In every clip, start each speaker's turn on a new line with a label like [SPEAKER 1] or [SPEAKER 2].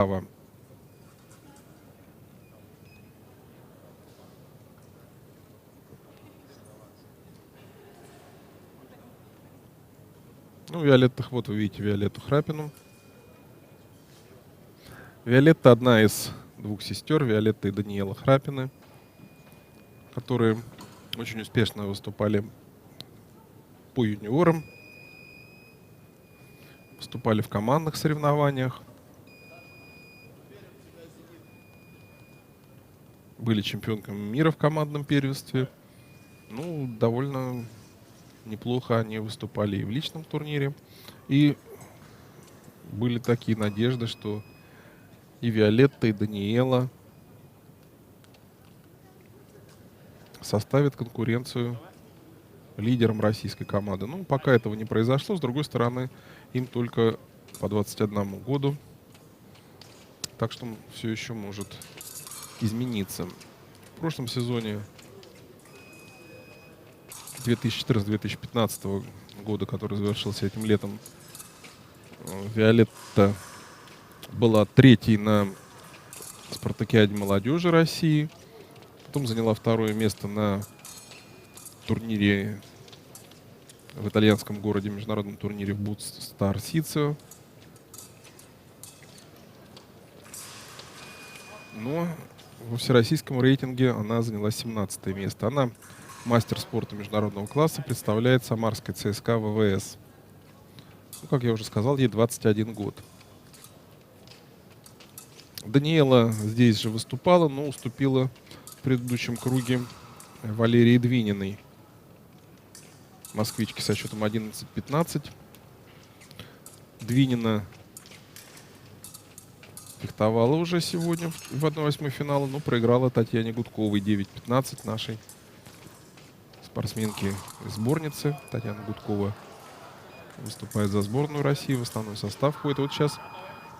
[SPEAKER 1] Ава. Ну, Виолеттах, вот вы видите Виолетту Храпину. Виолетта одна из двух сестер, Виолетта и Даниэла Храпины, которые очень успешно выступали по юниорам, выступали в командных соревнованиях, были чемпионками мира в командном первенстве. Ну, довольно неплохо они выступали и в личном турнире. И были такие надежды, что и Виолетта, и Даниэла составят конкуренцию лидером российской команды. Ну, пока этого не произошло. С другой стороны, им только по 21 году. Так что все еще может измениться. В прошлом сезоне 2014-2015 года, который завершился этим летом, Виолетта была третьей на спартакиаде молодежи России. Потом заняла второе место на турнире в итальянском городе, международном турнире в Стар Сицио. Но во всероссийском рейтинге она заняла 17 место. Она мастер спорта международного класса, представляет самарской ЦСКА ВВС. Ну, как я уже сказал, ей 21 год. Даниэла здесь же выступала, но уступила в предыдущем круге Валерии Двининой, москвичке со счетом 11-15. Двинина фехтовала уже сегодня в 1/8 финала, но проиграла Татьяне Гудковой 9-15, нашей спортсменки из сборницы. Татьяна Гудкова выступает за сборную России, в основной состав входит. Вот сейчас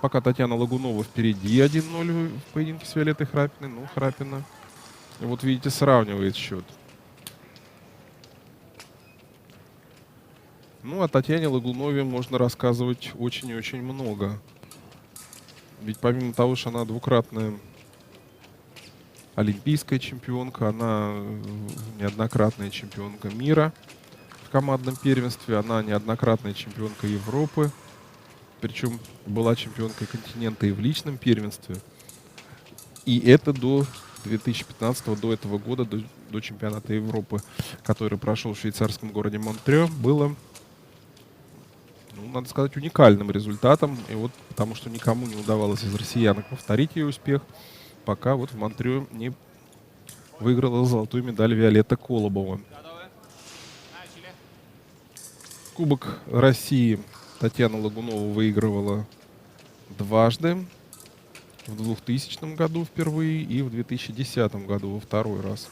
[SPEAKER 1] пока Татьяна Лагунова впереди 1-0 в поединке с Виолеттой Храпиной. Ну, Храпина, вот видите, сравнивает счет. Ну, о Татьяне Лагунове можно рассказывать очень и очень много. Ведь помимо того, что она двукратная олимпийская чемпионка, она неоднократная чемпионка мира в командном первенстве, она неоднократная чемпионка Европы, причем была чемпионкой континента и в личном первенстве. И это до 2015, до этого года, до чемпионата Европы, который прошел в швейцарском городе Монтрео, было, ну, надо сказать, уникальным результатом. И вот потому что никому не удавалось из россиянок повторить ее успех, пока вот в Монтрео не выиграла золотую медаль Виолетта Колобова. Кубок России Татьяна Лагунова выигрывала дважды. В 2000 году впервые и в 2010 году во второй раз.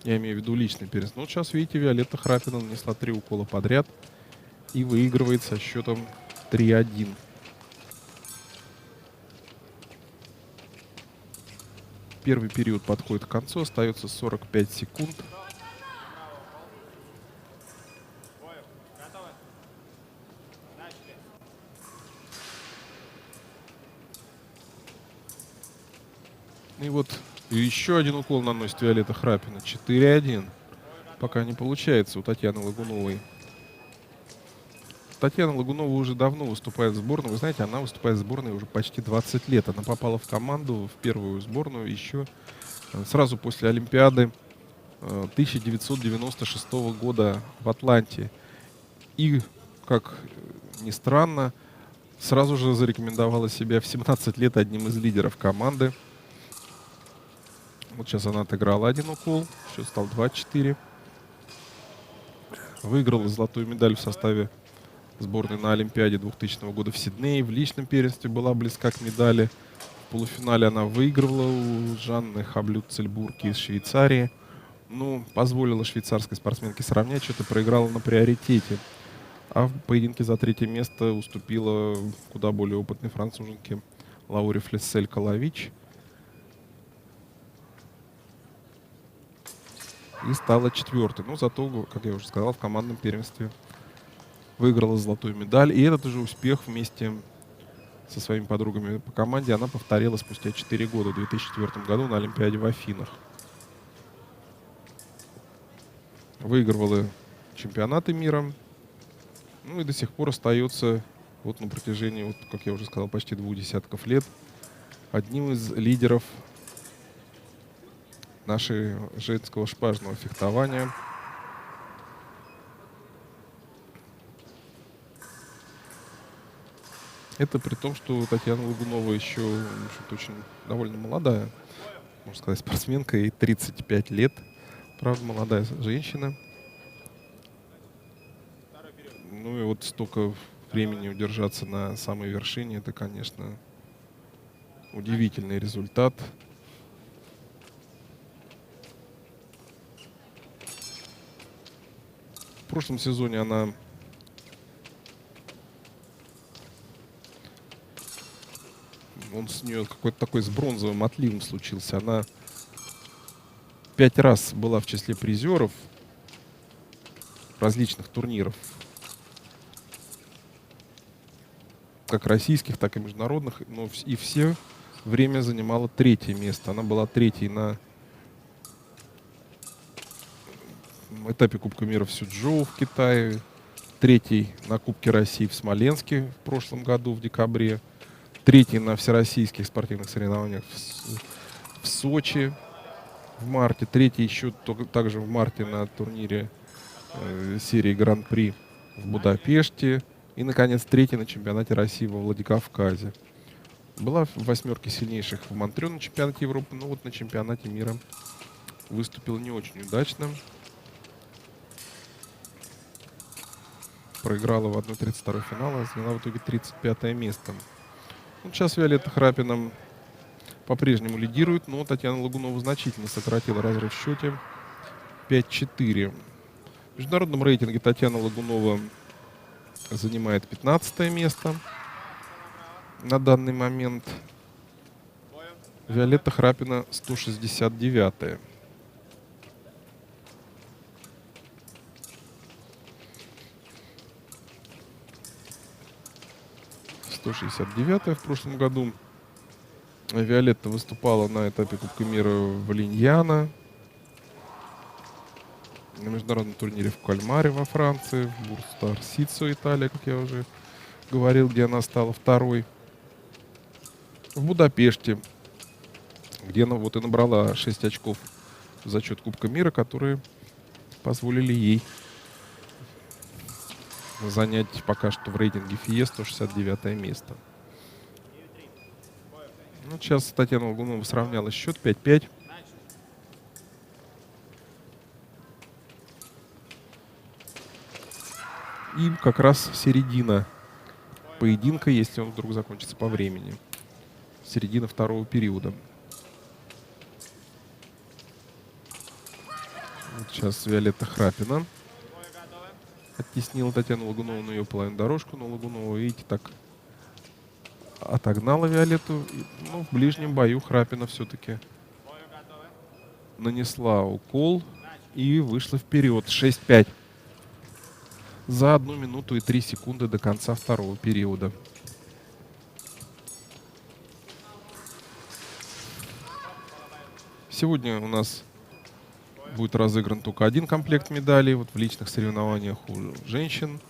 [SPEAKER 1] Я имею в виду личный первенство. Ну, вот сейчас, видите, Виолетта Храпина нанесла 3 укола подряд и выигрывает со счетом 3-1. Первый период подходит к концу, остается 45 секунд. И вот еще один укол наносит Виолетта Храпина. 4-1. Пока не получается у Татьяны Лагуновой. Татьяна Лагунова уже давно выступает в сборной. Вы знаете, она выступает в сборной уже почти 20 лет. Она попала в команду, в первую сборную еще сразу после Олимпиады 1996 года в Атланте. И, как ни странно, сразу же зарекомендовала себя в 17 лет одним из лидеров команды. Вот сейчас она отыграла один укол, счет стал 2-4. Выиграла золотую медаль в составе сборной на Олимпиаде 2000 года в Сиднее. В личном первенстве была близка к медали. В полуфинале она выигрывала у Жанны Хаблют-Цельбурги из Швейцарии. Ну, позволила швейцарской спортсменке сравнять, что-то проиграла на приоритете. А в поединке за третье место уступила куда более опытной француженке Лауре Флессель-Калавич. И стала четвертой. Но зато, как я уже сказал, в командном первенстве выиграла золотую медаль. И этот уже успех вместе со своими подругами по команде она повторила спустя 4 года, в 2004 году на Олимпиаде в Афинах. Выигрывала чемпионаты мира. Ну и до сих пор остается вот на протяжении, вот, как я уже сказал, почти 2 десятков лет одним из лидеров нашего женского шпажного фехтования. Это при том, что Татьяна Лагунова еще, в общем-то, очень довольно молодая, можно сказать, спортсменка, ей 35 лет. Правда, молодая женщина. Ну и вот столько времени удержаться на самой вершине, это, конечно, удивительный результат. В прошлом сезоне он с нее какой-то такой с бронзовым отливом случился. Она 5 раз была в числе призеров различных турниров, как российских, так и международных, но и все время занимала 3-е место. Она была 3-й на этапе Кубка мира в Сючжоу в Китае, 3-й на Кубке России в Смоленске в прошлом году в декабре, 3-й на всероссийских спортивных соревнованиях в Сочи в марте, 3-й еще также в марте на турнире серии Гран-при в Будапеште и, наконец, 3-й на чемпионате России во Владикавказе. Была в 8-ке сильнейших в Монтрё на чемпионате Европы, но вот на чемпионате мира выступила не очень удачно. Проиграла в 1/32 финала, заняла в итоге 35-е место. Ну, сейчас Виолетта Храпина по-прежнему лидирует, но Татьяна Лагунова значительно сократила разрыв в счете 5-4. В международном рейтинге Татьяна Лагунова занимает 15-е место на данный момент. Виолетта Храпина 169-е. В прошлом году Виолетта выступала на этапе Кубка мира в Линьяно, на международном турнире в Кальмаре во Франции, в Бурстар-Сицо, Италия, как я уже говорил, где она стала 2-й. В Будапеште, где она вот и набрала 6 очков за счет Кубка мира, которые позволили ей занять пока что в рейтинге ФИЕ 169-е место. Ну, сейчас Татьяна Лагунова сравняла счет 5-5. И как раз середина поединка, если он вдруг закончится по времени. Середина 2-го периода. Вот сейчас Виолетта Храпина оттеснила Татьяну Лагунову на ее половину дорожку, но Лагунова, видите, так отогнала Виолетту. Ну, в ближнем бою Храпина все-таки нанесла укол и вышла вперед. 6-5. За 1 минуту и 3 секунды до конца 2-го периода. Сегодня у нас будет разыгран только 1 комплект медалей вот в личных соревнованиях у женщин.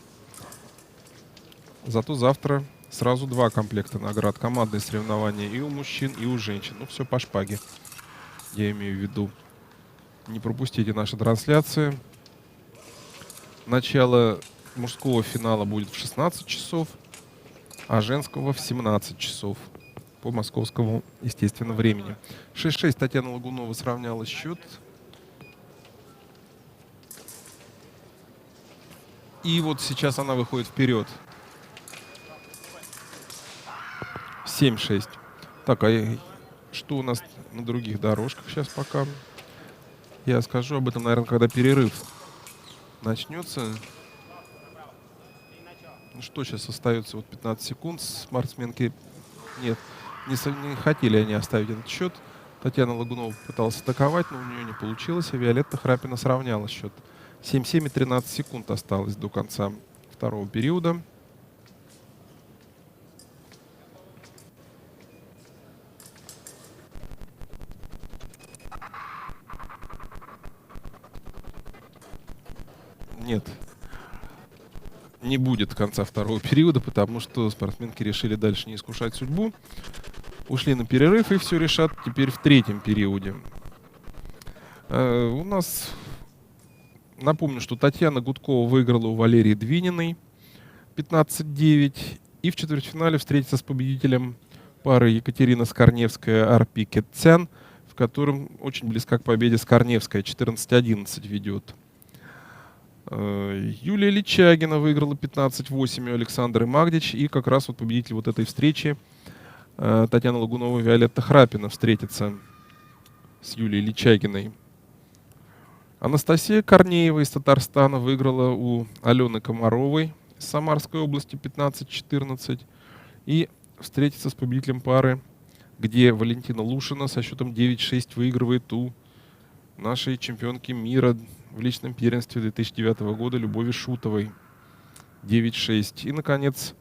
[SPEAKER 1] Зато завтра сразу 2 комплекта наград. Командные соревнования и у мужчин, и у женщин. Ну, все по шпаге, я имею в виду. Не пропустите наши трансляции. Начало мужского финала будет в 16 часов, а женского в 17 часов по московскому, естественно, времени. 6-6 Татьяна Лагунова сравняла счет. И вот сейчас она выходит вперед. 7-6. Так, а что у нас на других дорожках сейчас пока? Я скажу об этом, наверное, когда перерыв начнется. Ну что, сейчас остается вот 15 секунд. Спортсменки нет, не хотели они оставить этот счет. Татьяна Лагунова пыталась атаковать, но у нее не получилось. А Виолетта Храпина сравняла счет. 7-7 и 13 секунд осталось до конца второго периода. Нет, не будет конца второго периода, потому что спортсменки решили дальше не искушать судьбу. Ушли на перерыв и все решат теперь в третьем периоде. У нас, напомню, что Татьяна Гудкова выиграла у Валерии Двининой 15-9. И в четвертьфинале встретится с победителем пары Екатерина Скорневская-Арпи Кетцян, в котором очень близка к победе Скорневская, 14-11 ведет. Юлия Личагина выиграла 15-8 у Александры Магдич. И как раз вот победитель вот этой встречи Татьяна Лагунова и Виолетта Храпина встретится с Юлией Личагиной. Анастасия Корнеева из Татарстана выиграла у Алены Комаровой из Самарской области 15-14. И встретится с победителем пары, где Валентина Лушина со счетом 9-6 выигрывает у нашей чемпионки мира в личном первенстве 2009 года Любови Шутовой 9-6. И, наконец,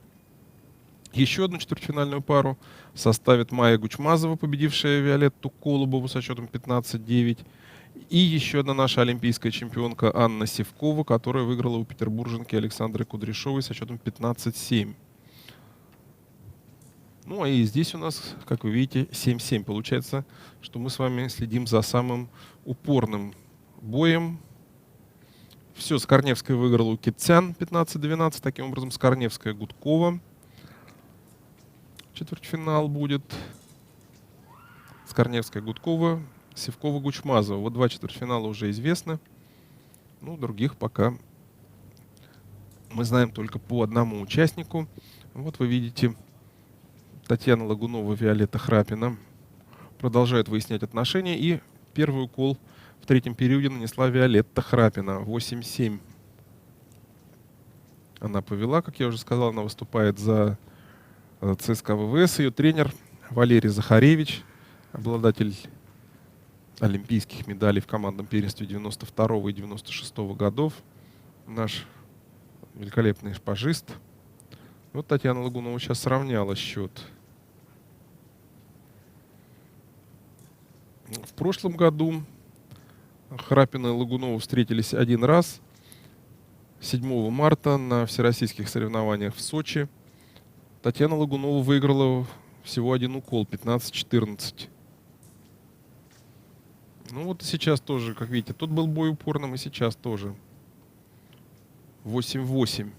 [SPEAKER 1] еще одну четвертьфинальную пару составит Майя Гучмазова, победившая Виолетту Колобову со счетом 15-9. И еще одна наша олимпийская чемпионка Анна Севкова, которая выиграла у петербурженки Александры Кудряшовой со счетом 15-7. Ну, и здесь у нас, как вы видите, 7-7. Получается, что мы с вами следим за самым упорным боем. Все, Скорневская выиграла у Кетцян 15-12. Таким образом, Скорневская Гудкова. Четвертьфинал будет. Скорневская Гудкова, Севкова Гучмазова. Вот два четвертьфинала уже известны. Ну, других пока мы знаем только по одному участнику. Вот вы видите, Татьяна Лагунова, Виолетта Храпина продолжают выяснять отношения. И первый укол в третьем периоде нанесла Виолетта Храпина. 8-7. Она повела, как я уже сказал, она выступает за ЦСКА ВВС. Ее тренер Валерий Захаревич, обладатель олимпийских медалей в командном первенстве 92 и 96 годов. Наш великолепный шпажист. Вот Татьяна Лагунова сейчас сравняла счет. В прошлом году Храпина и Лагунова встретились один раз. 7 марта на всероссийских соревнованиях в Сочи. Татьяна Лагунова выиграла всего один укол, 15-14. Ну вот и сейчас тоже, как видите, тут был бой упорным, и сейчас тоже. 8-8.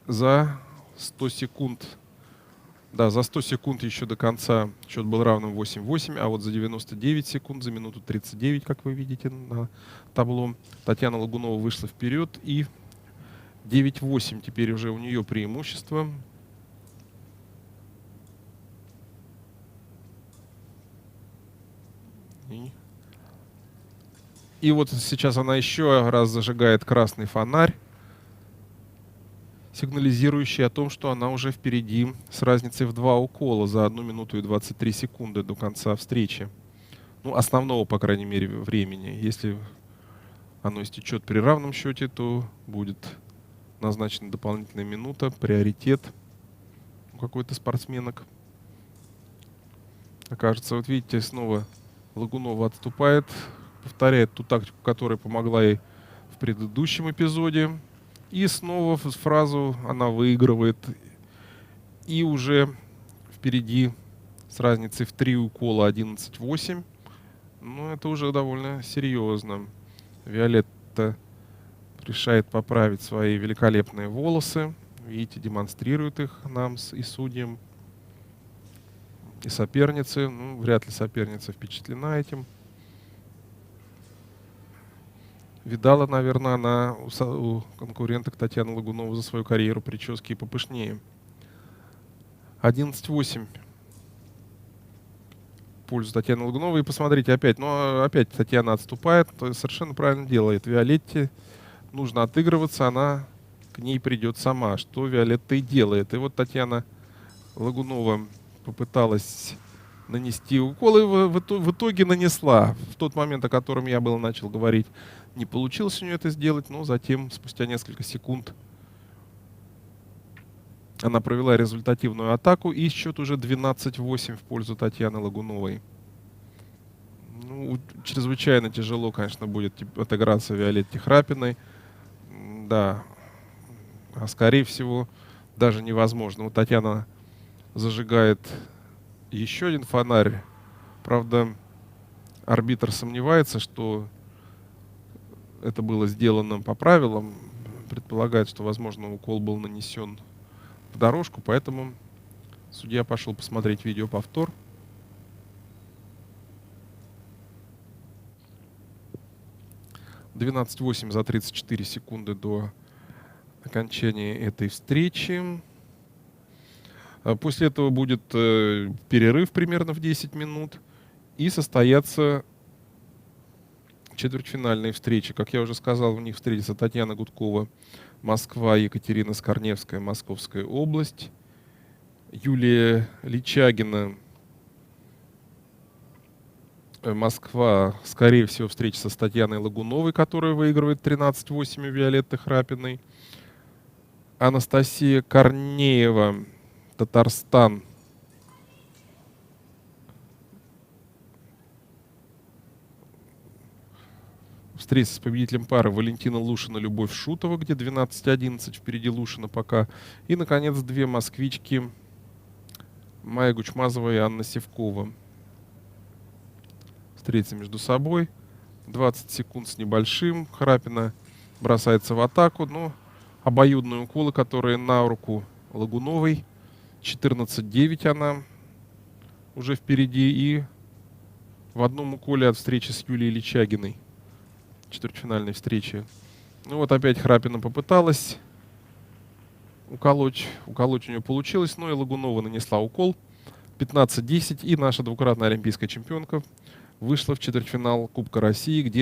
[SPEAKER 1] За 100 секунд. Да, за 100 секунд еще до конца счет был равным 8-8, а вот за 99 секунд, за минуту 39, как вы видите на табло, Татьяна Лагунова вышла вперед, и 9-8 теперь уже у нее преимущество. И вот сейчас она еще раз зажигает красный фонарь, сигнализирующий о том, что она уже впереди с разницей в 2 укола за 1 минуту и 23 секунды до конца встречи. Ну, основного, по крайней мере, времени. Если оно истечет при равном счете, то будет назначена дополнительная минута, приоритет у какой-то спортсменок. Окажется, вот видите, снова Лагунова отступает, повторяет ту тактику, которая помогла ей в предыдущем эпизоде. И снова фразу она выигрывает. И уже впереди с разницей в 3 укола 11-8. Ну, это уже довольно серьезно. Виолетта решает поправить свои великолепные волосы. Видите, демонстрирует их нам и судьям. И соперницы. Ну, вряд ли соперница впечатлена этим. Видала, наверное, она у конкуренток Татьяны Лагуновой за свою карьеру прически и попышнее. 11-8 в пользу Татьяны Лагуновой. И посмотрите опять. Но опять Татьяна отступает. То совершенно правильно делает. Виолетте нужно отыгрываться. Она к ней придет сама. Что Виолетта и делает. И вот Татьяна Лагунова попыталась нанести укол. И в итоге нанесла. В тот момент, о котором я начал говорить. Не получилось у нее это сделать, но затем, спустя несколько секунд, она провела результативную атаку, и счет уже 12-8 в пользу Татьяны Лагуновой. Ну, чрезвычайно тяжело, конечно, будет отыграться Виолетте Храпиной. Да, а скорее всего, даже невозможно. Вот Татьяна зажигает еще один фонарь. Правда, арбитр сомневается, что это было сделано по правилам. Предполагает, что, возможно, укол был нанесен в дорожку, поэтому судья пошел посмотреть видеоповтор. (12:08 за 34 секунды до окончания этой встречи. После этого будет перерыв примерно в 10 минут и состоятся четвертьфинальные встречи. Как я уже сказал, в них встретится Татьяна Гудкова, Москва, Екатерина Скорневская, Московская область, Юлия Личагина, Москва, скорее всего, встретится с Татьяной Лагуновой, которая выигрывает 13-8 у Виолетты Храпиной. Анастасия Корнеева, Татарстан, встретится с победителем пары Валентина Лушина, Любовь Шутова, где 12-11 впереди Лушина пока. И, наконец, две москвички Майя Гучмазова и Анна Севкова встретятся между собой. 20 секунд с небольшим. Храпина бросается в атаку, но обоюдные уколы, которые на руку Лагуновой. 14-9 она уже впереди. И в одном уколе от встречи с Юлией Личагиной. Четвертьфинальной встречи. Ну вот опять Храпина попыталась уколоть. Уколоть у нее получилось, но и Лагунова нанесла укол. 15-10. И наша двукратная олимпийская чемпионка вышла в четвертьфинал Кубка России, где